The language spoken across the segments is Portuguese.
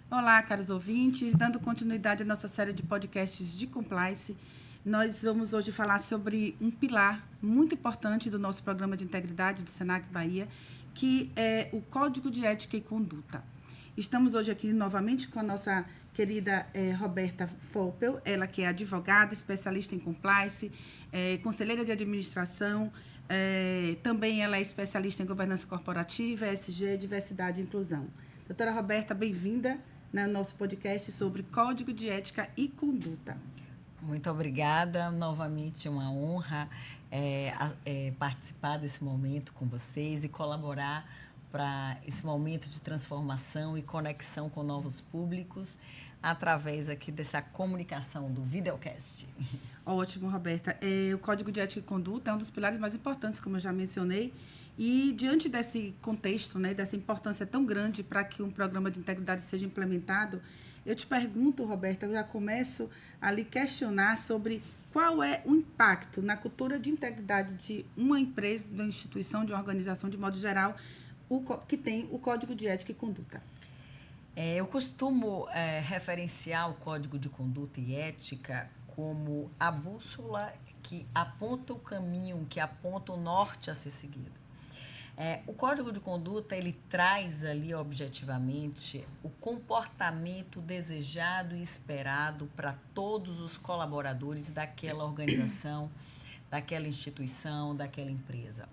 Olá, caros ouvintes. Dando continuidade à nossa série de podcasts de compliance, nós vamos hoje falar sobre um pilar muito importante do nosso programa de integridade do Senac Bahia, que é o Código de Ética e Conduta. Estamos hoje aqui novamente com a nossa querida Roberta Foppel, ela que é advogada, especialista em compliance, conselheira de administração, também ela é especialista em governança corporativa, ESG, diversidade e inclusão. Doutora Roberta, bem-vinda no nosso podcast sobre Código de Ética e Conduta. Muito obrigada, novamente uma honra participar desse momento com vocês e colaborar para esse momento de transformação e conexão com novos públicos através aqui dessa comunicação do videocast. Ótimo, Roberta. O Código de Ética e Conduta é um dos pilares mais importantes, como eu já mencionei, e diante desse contexto, né, dessa importância tão grande para que um programa de integridade seja implementado, eu te pergunto, Roberta, eu já começo a lhe questionar sobre qual é o impacto na cultura de integridade de uma empresa, de uma instituição, de uma organização, de modo geral, que tem o Código de Ética e Conduta. Eu costumo referenciar o Código de Conduta e Ética como a bússola que aponta o caminho, que aponta o norte a ser seguido. O Código de Conduta, ele traz ali objetivamente o comportamento desejado e esperado para todos os colaboradores daquela organização, daquela instituição, daquela empresa.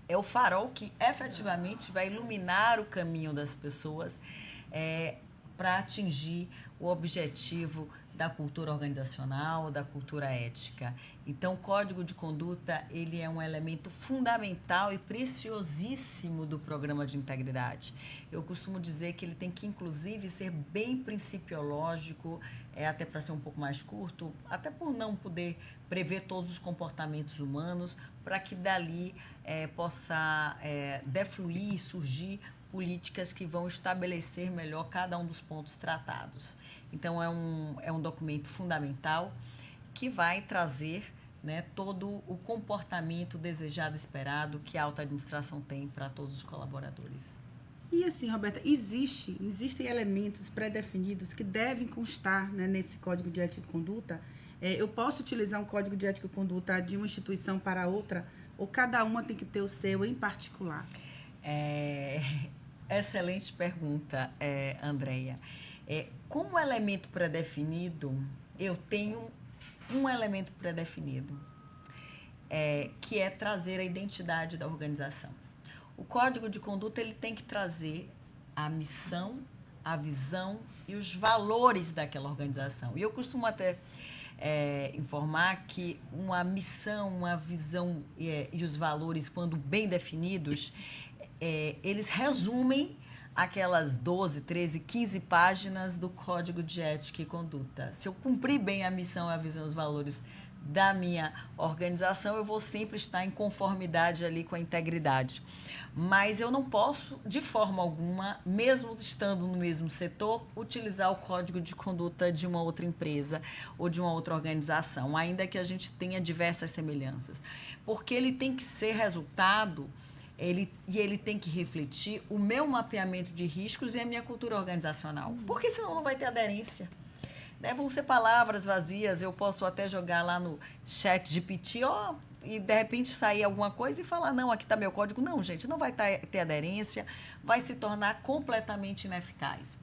É o farol que efetivamente vai iluminar o caminho das pessoas para atingir o objetivo da cultura organizacional, da cultura ética. Então, o Código de Conduta, ele é um elemento fundamental e preciosíssimo do programa de integridade. Eu costumo dizer que ele tem que, inclusive, ser bem principiológico, até para ser um pouco mais curto, até por não poder prever todos os comportamentos humanos, para que dali possa defluir e surgir políticas que vão estabelecer melhor cada um dos pontos tratados. Então, é um documento fundamental que vai trazer, né, todo o comportamento desejado e esperado que a alta administração tem para todos os colaboradores. E assim, Roberta, existem elementos pré-definidos que devem constar, né, nesse Código de Ética e Conduta? Eu posso utilizar um Código de Ética e Conduta de uma instituição para outra, ou cada uma tem que ter o seu em particular? Excelente pergunta, Andréia. Como elemento pré-definido, eu tenho um elemento pré-definido, que é trazer a identidade da organização. O Código de Conduta, ele tem que trazer a missão, a visão e os valores daquela organização. E eu costumo até informar que uma missão, uma visão e os valores, quando bem definidos, eles resumem aquelas 12, 13, 15 páginas do Código de Ética e Conduta. Se eu cumprir bem a missão, a visão e os valores da minha organização, eu vou sempre estar em conformidade ali com a integridade. Mas eu não posso, de forma alguma, mesmo estando no mesmo setor, utilizar o Código de Conduta de uma outra empresa ou de uma outra organização, ainda que a gente tenha diversas semelhanças. Porque ele tem que ser resultado... Ele tem que refletir o meu mapeamento de riscos e a minha cultura organizacional. Porque senão não vai ter aderência. Né? Vão ser palavras vazias, eu posso até jogar lá no chat GPT, e de repente sair alguma coisa e falar, não, aqui está meu código. Não, gente, não vai ter aderência, vai se tornar completamente ineficaz.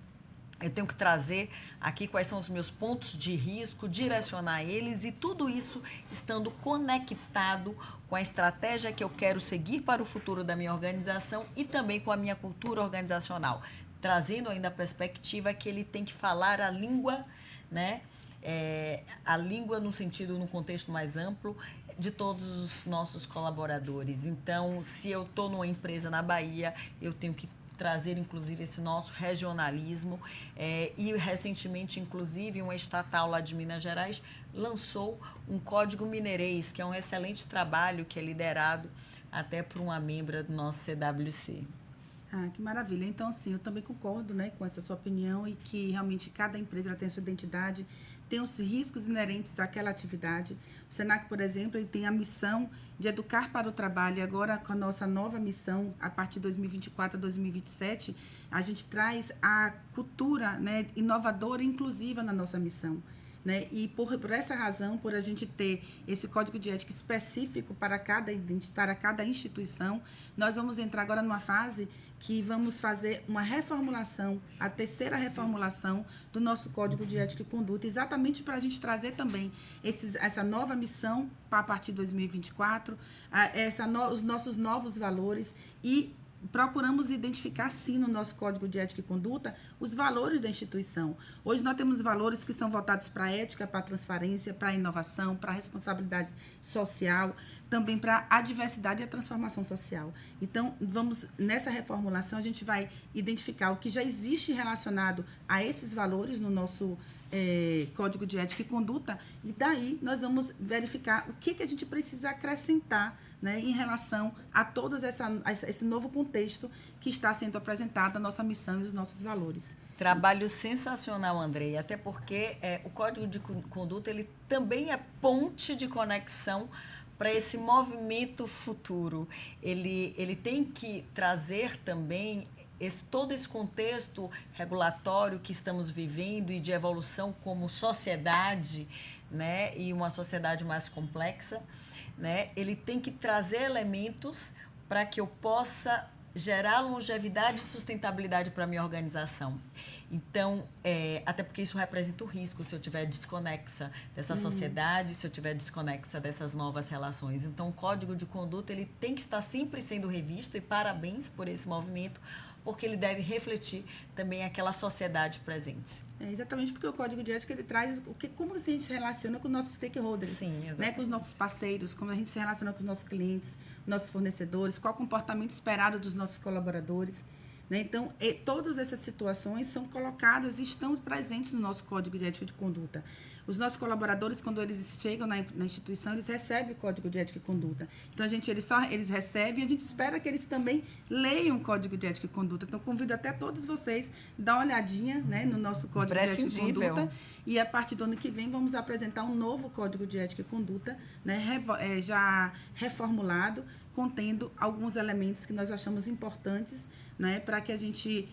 Eu tenho que trazer aqui quais são os meus pontos de risco, direcionar eles e tudo isso estando conectado com a estratégia que eu quero seguir para o futuro da minha organização e também com a minha cultura organizacional. Trazendo ainda a perspectiva que ele tem que falar a língua, né? A língua no contexto mais amplo de todos os nossos colaboradores. Então, se eu estou numa empresa na Bahia, eu tenho que trazer, inclusive, esse nosso regionalismo. E, recentemente, inclusive, uma estatal lá de Minas Gerais lançou um Código Mineirês, que é um excelente trabalho que é liderado até por uma membra do nosso CWC. Ah, que maravilha. Então, sim, eu também concordo, né, com essa sua opinião e que realmente cada empresa ela tem a sua identidade, tem os riscos inerentes àquela atividade. O SENAC, por exemplo, ele tem a missão de educar para o trabalho. E agora, com a nossa nova missão, a partir de 2024 a 2027, a gente traz a cultura, né, inovadora e inclusiva na nossa missão. Né? E por essa razão, por a gente ter esse código de ética específico para cada instituição, nós vamos entrar agora numa fase que vamos fazer uma reformulação, a terceira reformulação do nosso Código de Ética e Conduta, exatamente para a gente trazer também essa nova missão para a partir de 2024, os nossos novos valores e procuramos identificar, sim, no nosso Código de Ética e Conduta, os valores da instituição. Hoje nós temos valores que são voltados para a ética, para a transparência, para a inovação, para a responsabilidade social, também para a diversidade e a transformação social. Então, nessa reformulação, a gente vai identificar o que já existe relacionado a esses valores no nosso Código de Ética e Conduta, e daí nós vamos verificar o que a gente precisa acrescentar, né, em relação a todo esse novo contexto que está sendo apresentado, a nossa missão e os nossos valores. Trabalho sensacional, Andrei, até porque o Código de Conduta ele também é ponte de conexão para esse movimento futuro. Ele tem que trazer também todo esse contexto regulatório que estamos vivendo e de evolução como sociedade, né, e uma sociedade mais complexa, né, ele tem que trazer elementos para que eu possa gerar longevidade e sustentabilidade para a minha organização. Então, até porque isso representa o risco se eu estiver desconexa dessa sociedade, se eu estiver desconexa dessas novas relações. Então, o Código de Conduta ele tem que estar sempre sendo revisto, e parabéns por esse movimento, porque ele deve refletir também aquela sociedade presente. Exatamente, porque o Código de Ética ele traz como a gente se relaciona com os nossos stakeholders, sim, né, com os nossos parceiros, como a gente se relaciona com os nossos clientes, nossos fornecedores, qual o comportamento esperado dos nossos colaboradores. Né? Então, todas essas situações são colocadas e estão presentes no nosso Código de Ética e de Conduta. Os nossos colaboradores, quando eles chegam na instituição, eles recebem o Código de Ética e Conduta. Então, eles recebem e a gente espera que eles também leiam o Código de Ética e Conduta. Então, convido até todos vocês a dar uma olhadinha, né, no nosso Código de Ética e Conduta. E, a partir do ano que vem, vamos apresentar um novo Código de Ética e Conduta, né, já reformulado, contendo alguns elementos que nós achamos importantes, né, para que a gente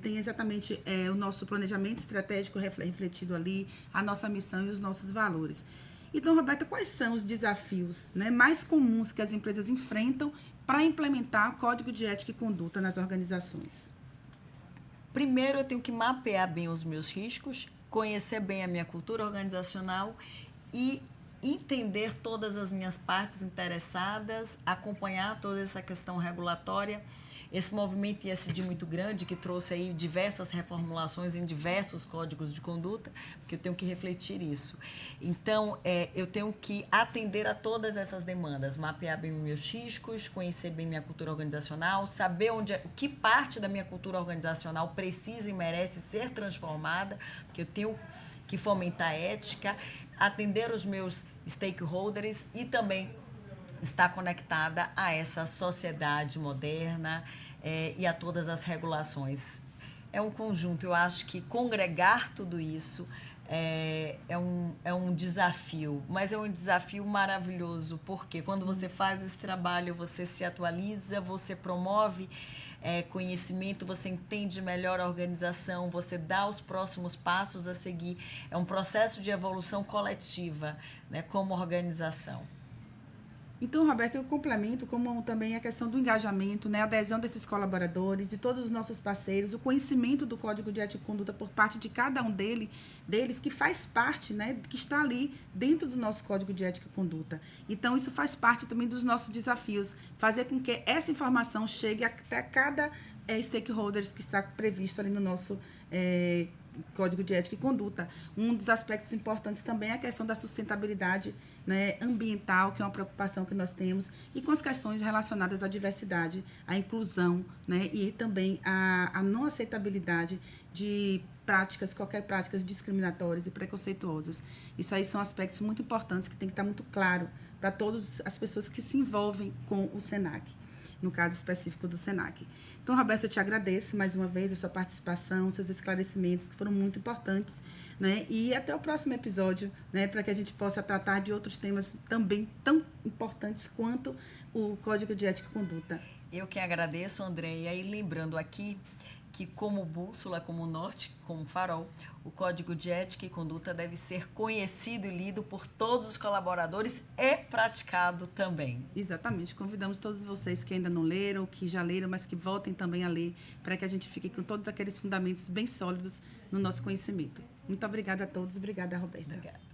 tem exatamente o nosso planejamento estratégico refletido ali, a nossa missão e os nossos valores. Então, Roberta, quais são os desafios, né, mais comuns que as empresas enfrentam para implementar o Código de Ética e Conduta nas organizações? Primeiro, eu tenho que mapear bem os meus riscos, conhecer bem a minha cultura organizacional e entender todas as minhas partes interessadas, acompanhar toda essa questão regulatória. Esse movimento ISD muito grande, que trouxe aí diversas reformulações em diversos códigos de conduta, porque eu tenho que refletir isso. Então, eu tenho que atender a todas essas demandas, mapear bem meus riscos, conhecer bem minha cultura organizacional, saber o que parte da minha cultura organizacional precisa e merece ser transformada, porque eu tenho que fomentar a ética, atender os meus stakeholders e também está conectada a essa sociedade moderna e a todas as regulações. É um conjunto. Eu acho que congregar tudo isso é um desafio, mas é um desafio maravilhoso, porque quando você faz esse trabalho, você se atualiza, você promove conhecimento, você entende melhor a organização, você dá os próximos passos a seguir. É um processo de evolução coletiva, né, como organização. Então, Roberto, eu complemento como também a questão do engajamento, né, a adesão desses colaboradores, de todos os nossos parceiros, o conhecimento do Código de Ética e Conduta por parte de cada um deles que faz parte, né, que está ali dentro do nosso Código de Ética e Conduta. Então, isso faz parte também dos nossos desafios, fazer com que essa informação chegue até cada stakeholder que está previsto ali no nosso Código de Ética e Conduta. Um dos aspectos importantes também é a questão da sustentabilidade, né, ambiental, que é uma preocupação que nós temos, e com as questões relacionadas à diversidade, à inclusão, né, e também à não aceitabilidade de qualquer práticas discriminatórias e preconceituosas. Isso aí são aspectos muito importantes que tem que estar muito claro para todas as pessoas que se envolvem com o SENAC. no caso específico do SENAC. Então, Roberto, eu te agradeço mais uma vez a sua participação, seus esclarecimentos, que foram muito importantes, né? E até o próximo episódio, né? Para que a gente possa tratar de outros temas também tão importantes quanto o Código de Ética e Conduta. Eu que agradeço, Andréia, e lembrando aqui que como bússola, como norte, como farol, o Código de Ética e Conduta deve ser conhecido e lido por todos os colaboradores e praticado também. Exatamente. Convidamos todos vocês que ainda não leram, que já leram, mas que voltem também a ler, para que a gente fique com todos aqueles fundamentos bem sólidos no nosso conhecimento. Muito obrigada a todos. Obrigada, Roberta. Obrigada.